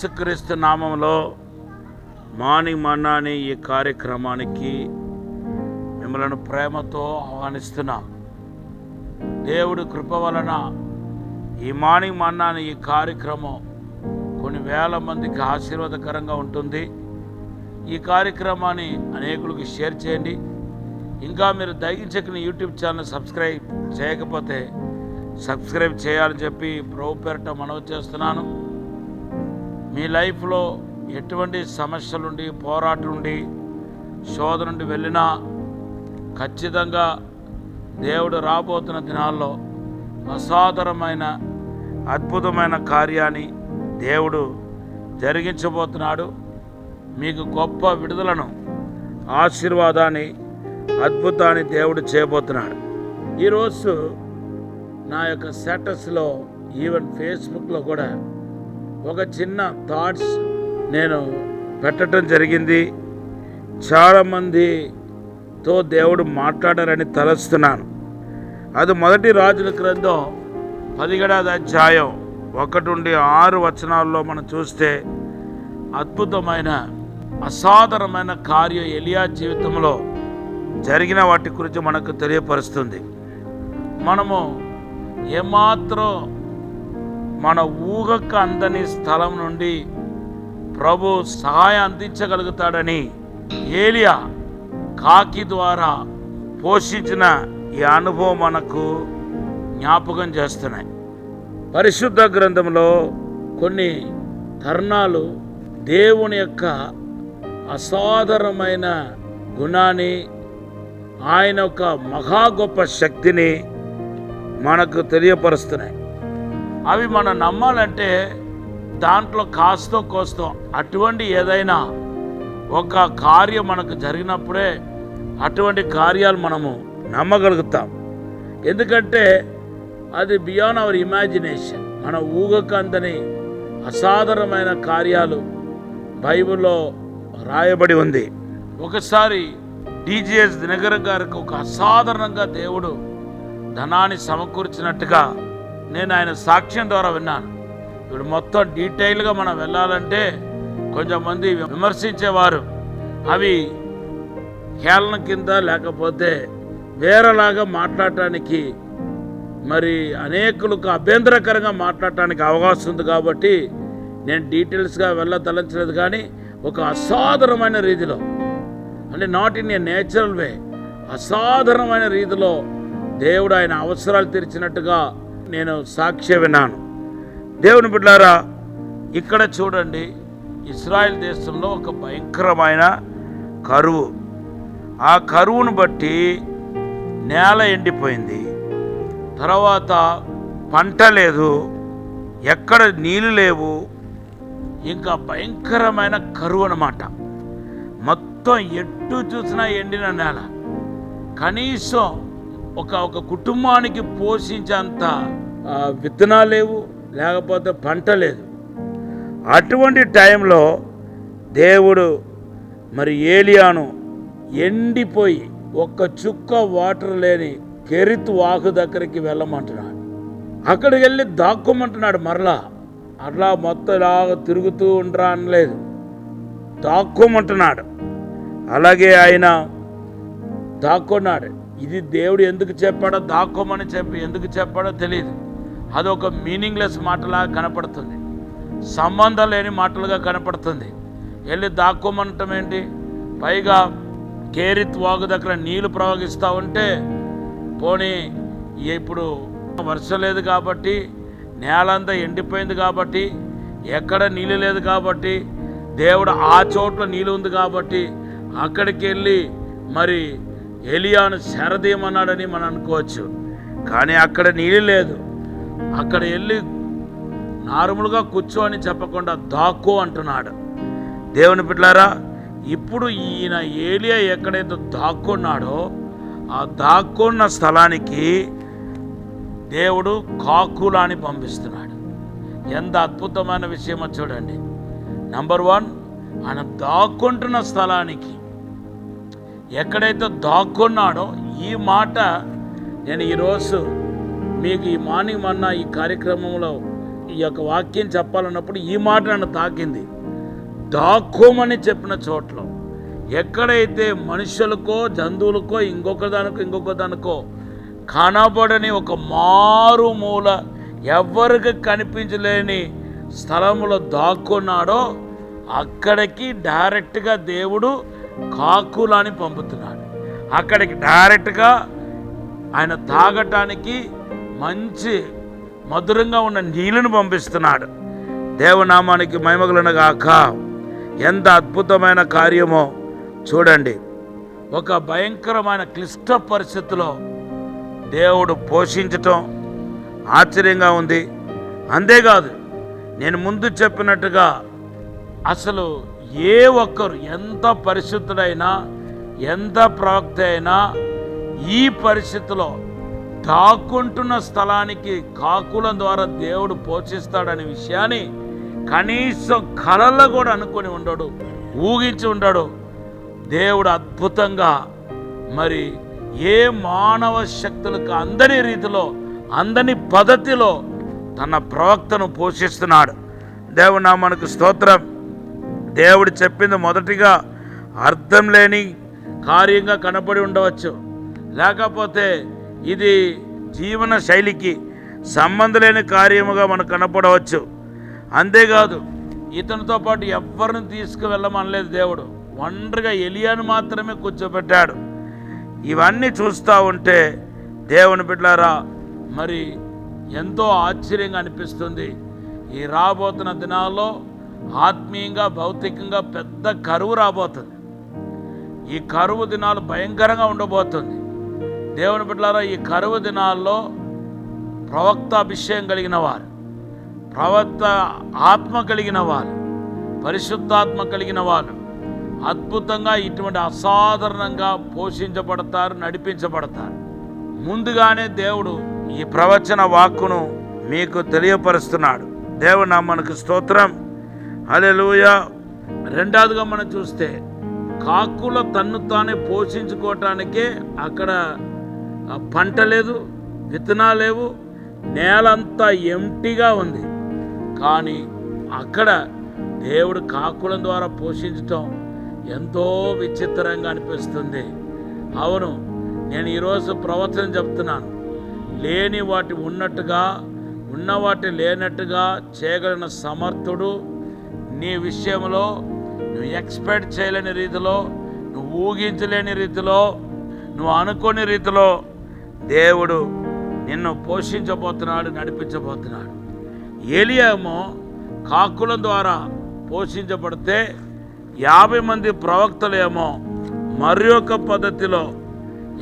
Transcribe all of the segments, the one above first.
యేసుక్రీస్తు నామంలో మార్నింగ్ మన్నా అనే ఈ కార్యక్రమానికి మిమ్మల్ని ప్రేమతో ఆహ్వానిస్తున్నాం. దేవుడి కృప వలన ఈ మార్నింగ్ మన్నా అనే ఈ కార్యక్రమం కొన్ని వేల మందికి ఆశీర్వాదకరంగా ఉంటుంది. ఈ కార్యక్రమాన్ని అనేకులకు షేర్ చేయండి. ఇంకా మీరు దయచేసి యూట్యూబ్ ఛానల్ సబ్స్క్రైబ్ చేయకపోతే సబ్స్క్రైబ్ చేయాలని చెప్పి ప్రభు పేరిట మనవి చేస్తున్నాను. మీ లైఫ్లో ఎటువంటి సమస్యలుండి, పోరాటం శోధన నుండి వెళ్ళినా ఖచ్చితంగా దేవుడు రాబోతున్న దినాల్లో అసాధారణమైన అద్భుతమైన కార్యాన్ని దేవుడు జరిగించబోతున్నాడు. మీకు గొప్ప విడుదలను, ఆశీర్వాదాన్ని, అద్భుతాన్ని దేవుడు చేయబోతున్నాడు. ఈరోజు నా యొక్క స్టేటస్లో, ఈవెన్ ఫేస్బుక్లో కూడా ఒక చిన్న థాట్స్ నేను పెట్టడం జరిగింది. చాలామందితో దేవుడు మాట్లాడారని తలస్తున్నాను. అది మొదటి రాజుల గ్రంథం 17వ అధ్యాయం 1-6 వచనాల్లో మనం చూస్తే అద్భుతమైన అసాధారణమైన కార్యం ఎలియా జీవితంలో జరిగిన వాటి గురించి మనకు తెలియపరుస్తుంది. మనము ఏమాత్రం మన ఊహకు అందని స్థలం నుండి ప్రభు సహాయం అందించగలుగుతాడని ఏలియా కాకి ద్వారా పోషించిన ఈ అనుభవం మనకు జ్ఞాపకం చేస్తున్నాయి. పరిశుద్ధ గ్రంథంలో కొన్ని తరుణాలు దేవుని యొక్క అసాధారణమైన గుణాన్ని, ఆయన యొక్క మహా గొప్ప శక్తిని మనకు తెలియపరుస్తున్నాయి. అవి మనం నమ్మాలంటే దాంట్లో కాస్తో కోస్తో అటువంటి ఏదైనా ఒక కార్యం మనకు జరిగినప్పుడే అటువంటి కార్యాలు మనము నమ్మగలుగుతాం. ఎందుకంటే అది బియాండ్ అవర్ ఇమాజినేషన్. మన ఊహకు అందని అసాధారణమైన కార్యాలు బైబిల్లో రాయబడి ఉంది. ఒకసారి డిజిఎస్ దినకరన్ గారికి ఒక అసాధారణంగా దేవుడు ధనాన్ని సమకూర్చినట్టుగా నేను ఆయన సాక్ష్యం ద్వారా విన్నాను. ఇప్పుడు మొత్తం డీటెయిల్గా మనం వెళ్ళాలంటే కొంచెం మంది విమర్శించేవారు అవి హేళన కింద లేకపోతే వేరేలాగా మాట్లాడటానికి, మరి అనేకులకు అభ్యంతరకరంగా మాట్లాడటానికి అవకాశం ఉంది. కాబట్టి నేను డీటెయిల్స్గా వెళ్ళతలంచలేదు. కానీ ఒక అసాధారణమైన రీతిలో, అంటే not in a natural way, అసాధారణమైన రీతిలో దేవుడు ఆయన అవసరాలు తీర్చినట్టుగా నేను సాక్ష్యం విన్నాను. దేవుని బిడ్డలారా, ఇక్కడ చూడండి, ఇశ్రాయేల్ దేశంలో ఒక భయంకరమైన కరువు. ఆ కరువును బట్టి నేల ఎండిపోయింది. తర్వాత పంట లేదు, ఎక్కడ నీళ్ళు లేవు. ఇంకా భయంకరమైన కరువు అన్నమాట. మొత్తం ఎటు చూసినా ఎండిన నేల. కనీసం ఒక కుటుంబానికి పోషించేంత విత్తనాలు లేవు, లేకపోతే పంట లేదు. అటువంటి టైంలో దేవుడు మరి ఏలియాను ఎండిపోయి ఒక్క చుక్క వాటర్ లేని కెరిత్ వాగు దగ్గరికి వెళ్ళమంటున్నాడు. అక్కడికి వెళ్ళి దాక్కోమంటున్నాడు. మరలా అట్లా మొత్తం ఇలాగ తిరుగుతూ ఉండరా అనలేదు, దాక్కోమంటున్నాడు. అలాగే ఆయన దాక్కున్నాడు. ఇది దేవుడు ఎందుకు చెప్పాడో, దాక్కోమని చెప్పి ఎందుకు చెప్పాడో తెలియదు. అదొక మీనింగ్లెస్ మాటలాగా కనపడుతుంది, సంబంధం లేని మాటలుగా కనపడుతుంది. వెళ్ళి దాక్కోమనటం ఏంటి? పైగా కేరిత్ వాగు దగ్గర నీళ్లు ప్రవహిస్తూ ఉంటే, పోనీ ఇప్పుడు వర్షం లేదు కాబట్టి, నేలంతా ఎండిపోయింది కాబట్టి, ఎక్కడ నీళ్ళు లేదు కాబట్టి, దేవుడు ఆ చోట్ల నీళ్ళు ఉంది కాబట్టి అక్కడికి వెళ్ళి మరి ఎలియాను శరదీయమన్నాడని మనం అనుకోవచ్చు. కానీ అక్కడ నీళ్ళు లేదు. అక్కడ వెళ్ళి నార్మల్గా కూర్చో అని చెప్పకుండా దాక్కో అంటున్నాడు. దేవుని బిడ్డలారా, ఇప్పుడు ఈయన ఏలియా ఎక్కడైతే దాక్కున్నాడో ఆ దాక్కున్న స్థలానికి దేవుడు కాకులాని పంపిస్తున్నాడు. ఎంత అద్భుతమైన విషయమో చూడండి. నంబర్ 1, ఆయన దాక్కుంటున్న స్థలానికి ఎక్కడైతే దాక్కున్నాడో, ఈ మాట నేను ఈరోజు మీకు ఈ మార్నింగ్ మన్నా ఈ కార్యక్రమంలో ఈ యొక్క వాక్యం చెప్పాలన్నప్పుడు ఈ మాట నన్ను తాకింది. దాక్కోమని చెప్పిన చోట్ల ఎక్కడైతే మనుషులకో జంతువులకో ఇంకొక దానికో కనబడని ఒక మారుమూల ఎవరికి కనిపించలేని స్థలములో దాక్కున్నాడో అక్కడికి డైరెక్ట్గా దేవుడు కాకులని పంపుతున్నాడు. అక్కడికి డైరెక్ట్గా ఆయన తాగటానికి మంచి మధురంగా ఉన్న నీళ్ళను పంపిస్తున్నాడు. దేవనామానికి మహిమగలుగాక. ఎంత అద్భుతమైన కార్యమో చూడండి. ఒక భయంకరమైన క్లిష్ట పరిస్థితిలో దేవుడు పోషించటం ఆశ్చర్యంగా ఉంది. అంతేకాదు, నేను ముందు చెప్పినట్టుగా అసలు ఏ ఒక్కరు ఎంత పరిశుద్ధుడైనా ఎంత ప్రవక్త అయినా ఈ పరిస్థితిలో దాక్కుంటున్న స్థలానికి కాకుల ద్వారా దేవుడు పోషిస్తాడనే విషయాన్ని కనీసం కలల్లో కూడా అనుకొని ఉండడు, ఊహించి ఉండడు. దేవుడు అద్భుతంగా మరి ఏ మానవ శక్తులకు అందని రీతిలో అందని పద్ధతిలో తన ప్రవక్తను పోషిస్తున్నాడు. దేవుడు నామమునకు స్తోత్రం. దేవుడు చెప్పింది మొదటిగా అర్థం లేని కార్యంగా కనపడి ఉండవచ్చు, లేకపోతే ఇది జీవన శైలికి సంబంధం లేని కార్యముగా మనకు కనపడవచ్చు. అంతేకాదు, ఇతనితో పాటు ఎవరిని తీసుకువెళ్ళమనలేదు దేవుడు. ఒంటరిగా ఎలియాను మాత్రమే కూర్చోబెట్టాడు. ఇవన్నీ చూస్తూ ఉంటే దేవుని బిడ్డలారా మరి ఎంతో ఆశ్చర్యంగా అనిపిస్తుంది. ఈ రాబోతున్న దినాల్లో ఆత్మీయంగా భౌతికంగా పెద్ద కరువు రాబోతుంది. ఈ కరువు దినాలు భయంకరంగా ఉండబోతుంది. దేవుని బిడ్డలారా, ఈ కరువు దినాల్లో ప్రవక్త అభిషేకం కలిగిన వారు, ప్రవక్త ఆత్మ కలిగిన వారు, పరిశుద్ధాత్మ కలిగిన వారు అద్భుతంగా ఇటువంటి అసాధారణంగా పోషించబడతారు, నడిపించబడతారు. ముందుగానే దేవుడు ఈ ప్రవచన వాక్కును మీకు తెలియపరుస్తున్నాడు. దేవుని నామమునకు స్తోత్రం. హల్లెలూయా. రెండవదిగా మనం చూస్తే కాకుల తన్ను తానే పోషించుకోవటానికే అక్కడ పంట లేదు, విత్తనాలు లేవు, నేలంతా ఎంటీగా ఉంది. కానీ అక్కడ దేవుడు కాకుల ద్వారా పోషించటం ఎంతో విచిత్రంగా అనిపిస్తుంది. అవును, నేను ఈరోజు ప్రవచనం చెప్తున్నాను. లేని వాటి ఉన్నట్టుగా, ఉన్న వాటి లేనట్టుగా చేయగలిగిన సమర్థుడు నీ విషయంలో నువ్వు ఎక్స్పెక్ట్ చేయలేని రీతిలో, నువ్వు ఊహించలేని రీతిలో, నువ్వు అనుకోని రీతిలో దేవుడు నిన్ను పోషించబోతున్నాడు, నడిపించబోతున్నాడు. ఏలియామో కాకుల ద్వారా పోషించబడితే 50 మంది ప్రవక్తలేమో మరి ఒక పద్ధతిలో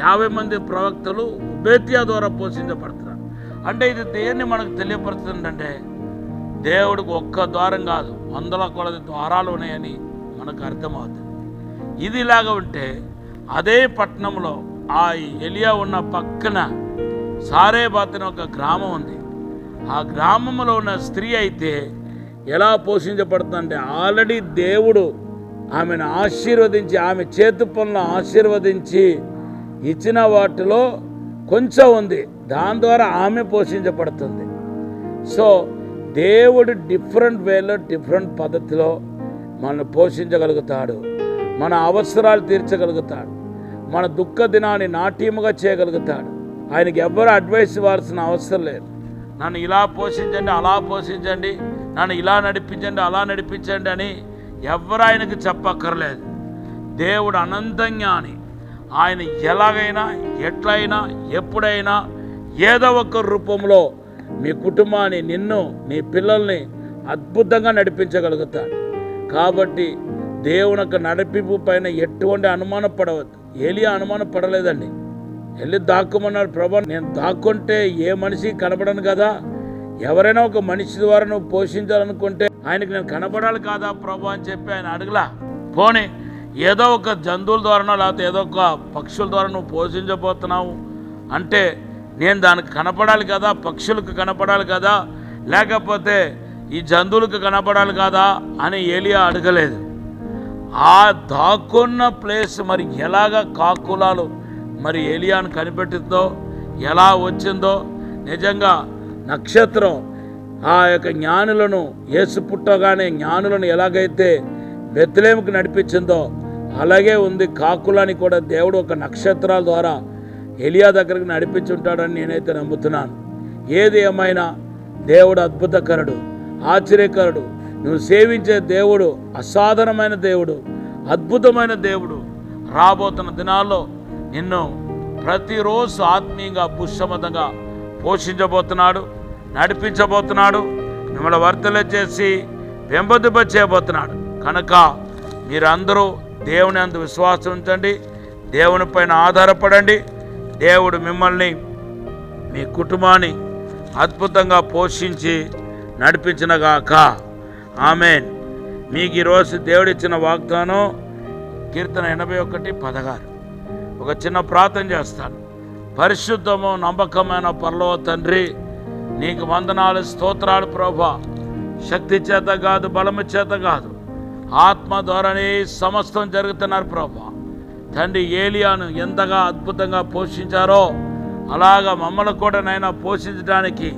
50 మంది ప్రవక్తలు ఉబేద్యా ద్వారా పోషించబడుతున్నారు. అంటే ఇది దేన్ని మనకు తెలియపరుస్తుందంటే దేవుడికి ఒక్క ద్వారం కాదు, 100 కొలది ద్వారాలు ఉన్నాయని మనకు అర్థమవుతుంది. ఇది ఇలాగ ఉంటే అదే పట్టణంలో ఆ ఎలియా ఉన్న పక్కన సారేబాత్ అనే ఒక గ్రామం ఉంది. ఆ గ్రామంలో ఉన్న స్త్రీ అయితే ఎలా పోషించబడుతుందంటే ఆల్రెడీ దేవుడు ఆమెను ఆశీర్వదించి, ఆమె చేతి పనులను ఆశీర్వదించి ఇచ్చిన వాటిలో కొంచెం ఉంది, దాని ద్వారా ఆమె పోషించబడుతుంది. సో దేవుడు డిఫరెంట్ వేలో, డిఫరెంట్ పద్ధతిలో మనల్ని పోషించగలుగుతాడు, మన అవసరాలు తీర్చగలుగుతాడు, మన దుఃఖ దినాన్ని నాట్యముగా చేయగలుగుతాడు. ఆయనకి ఎవరు అడ్వైస్ ఇవ్వాల్సిన అవసరం లేదు. నన్ను ఇలా పోషించండి, అలా పోషించండి, నన్ను ఇలా నడిపించండి, అలా నడిపించండి అని ఎవరు ఆయనకు చెప్పక్కర్లేదు. దేవుడు అనంతజ్ఞాని. ఆయన ఎలాగైనా, ఎట్లయినా, ఎప్పుడైనా ఏదో ఒక రూపంలో మీ కుటుంబాన్ని, నిన్ను, నీ పిల్లల్ని అద్భుతంగా నడిపించగలుగుతాడు. కాబట్టి దేవుని యొక్క నడిపింపు పైన ఎటువంటి అనుమానం పడవద్దు. ఏలియా అనుమానం పడలేదండి. వెళ్ళి దాక్కోమన్నాడు. ప్రభా, నేను దాక్కుంటే ఏ మనిషి కనపడను కదా, ఎవరైనా ఒక మనిషి ద్వారా నువ్వు పోషించాలనుకుంటే ఆయనకి నేను కనపడాలి కాదా ప్రభా అని చెప్పి ఆయన అడగలా. పోనీ ఏదో ఒక జంతువుల ద్వారానో లేకపోతే ఏదో ఒక పక్షుల ద్వారా నువ్వు పోషించబోతున్నావు అంటే నేను దానికి కనపడాలి కదా, పక్షులకు కనపడాలి కదా, లేకపోతే ఈ జంతువులకు కనపడాలి కదా అని ఏలియా అడగలేదు. ఆ దాక్కున్న ప్లేస్ మరి ఎలాగ కాకులాలు మరి ఏలియాను కనిపెట్టిందో, ఎలా వచ్చిందో, నిజంగా నక్షత్రం ఆ యొక్క జ్ఞానులను, యేసు పుట్టగానే జ్ఞానులను ఎలాగైతే బెత్లెహేముకు నడిపించిందో అలాగే ఉంది. కాకులని కూడా దేవుడు ఒక నక్షత్రాల ద్వారా ఎలియా దగ్గరికి నడిపించుంటాడని నేనైతే నమ్ముతున్నాను. ఏది ఏమైనా దేవుడు అద్భుతకరుడు, ఆశ్చర్యకరుడు. నువ్వు సేవించే దేవుడు అసాధారణమైన దేవుడు, అద్భుతమైన దేవుడు. రాబోతున్న దినాల్లో నిన్ను ప్రతిరోజు ఆత్మీయంగా పుష్పమతంగా పోషించబోతున్నాడు, నడిపించబోతున్నాడు, మిమ్మల్ని వర్తలే చేసి పెంపొందింపచేయబోతున్నాడు. కనుక మీరందరూ దేవుని అందు విశ్వాసం ఉంచండి, దేవుని పైన ఆధారపడండి. దేవుడు మిమ్మల్ని, మీ కుటుంబాన్ని అద్భుతంగా పోషించి నడిపించినగాక. ఆమేన్. మీకు ఈరోజు దేవుడిచ్చిన వాగ్దానం కీర్తన 81:16. ఒక చిన్న ప్రార్థన చేస్తాను. పరిశుద్ధము నమ్మకమైన పరలోక తండ్రి, నీకు వందనాలు, స్తోత్రాలు ప్రభువా. శక్తి చేత కాదు, బలము చేత కాదు, ఆత్మ ద్వారానే సమస్తం జరుగుతున్నారు ప్రభువా. తండ్రి, ఏలియాను ఎంతగా అద్భుతంగా పోషించారో అలాగా మమ్మల్ని కూడా నైనా పోషించడానికి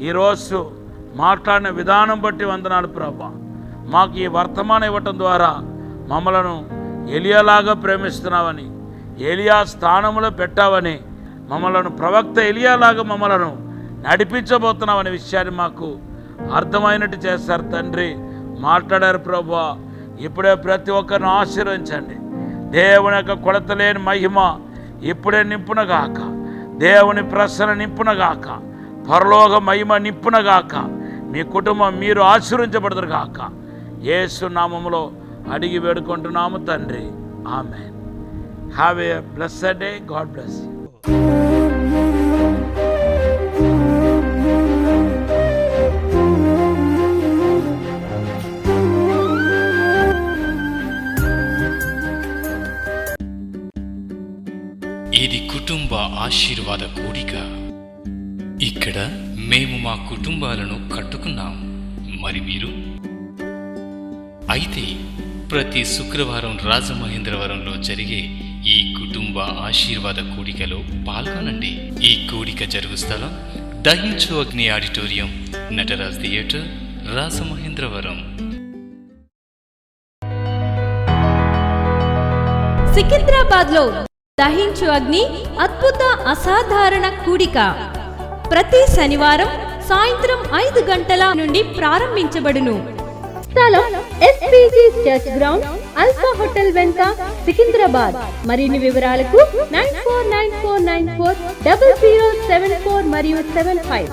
ఈరోజు మాట్లాడిన విధానం బట్టి వందనాలు ప్రభువా. మాకు ఈ వర్తమానం ఇవ్వటం ద్వారా మమ్మలను ఎలియాలాగా ప్రేమిస్తున్నావని, ఎలియా స్థానంలో పెట్టావని, మమ్మలను ప్రవక్త ఎలియాలాగా మమ్మలను నడిపించబోతున్నామనే విషయాన్ని మాకు అర్థమైనట్టు చేస్తారు తండ్రి. మాట్లాడారు ప్రభువా. ఇప్పుడే ప్రతి ఒక్కరిని ఆశీర్వదించండి. దేవుని యొక్క కొలత లేని మహిమ ఇప్పుడే నింపునగాక, దేవుని ప్రసన్న నింపునగాక, పరలోక మహిమ నింపునగాక. మీ కుటుంబం మీరు ఆశీర్వించబడదురు గాక. యేసు నామములో అడిగి వేడుకుంటున్నాము తండ్రి. Amen. Have a blessed day. God bless you. ఇది కుటుంబ ఆశీర్వాద కూడిక. ఇక్కడ మేము మా కుటుంబాలను కట్టుకున్నాం. మరి మీరు? అయితే ప్రతి శుక్రవారం రాజమహేంద్రవరంలో జరిగే ఈ కుటుంబ ఆశీర్వాద కూడికలో పాల్గొనండి. ఈ కూడిక జరుగు స్థలం దహించు అగ్ని ఆడిటోరియం, నటరాజ్ థియేటర్, రాజమహేంద్రవరం. సికింద్రాబాద్ లో దహించు అగ్ని అద్భుత అసాధారణ కూడిక ప్రతి శనివారం సాయంత్రం 5 గంటల నుండి ప్రారంభించబడును. స్థలం SPG church ground, alpha hotel వెనుక, సికింద్రాబాద్. మరిన్ని వివరాలకు 9494940074 మరియు 75.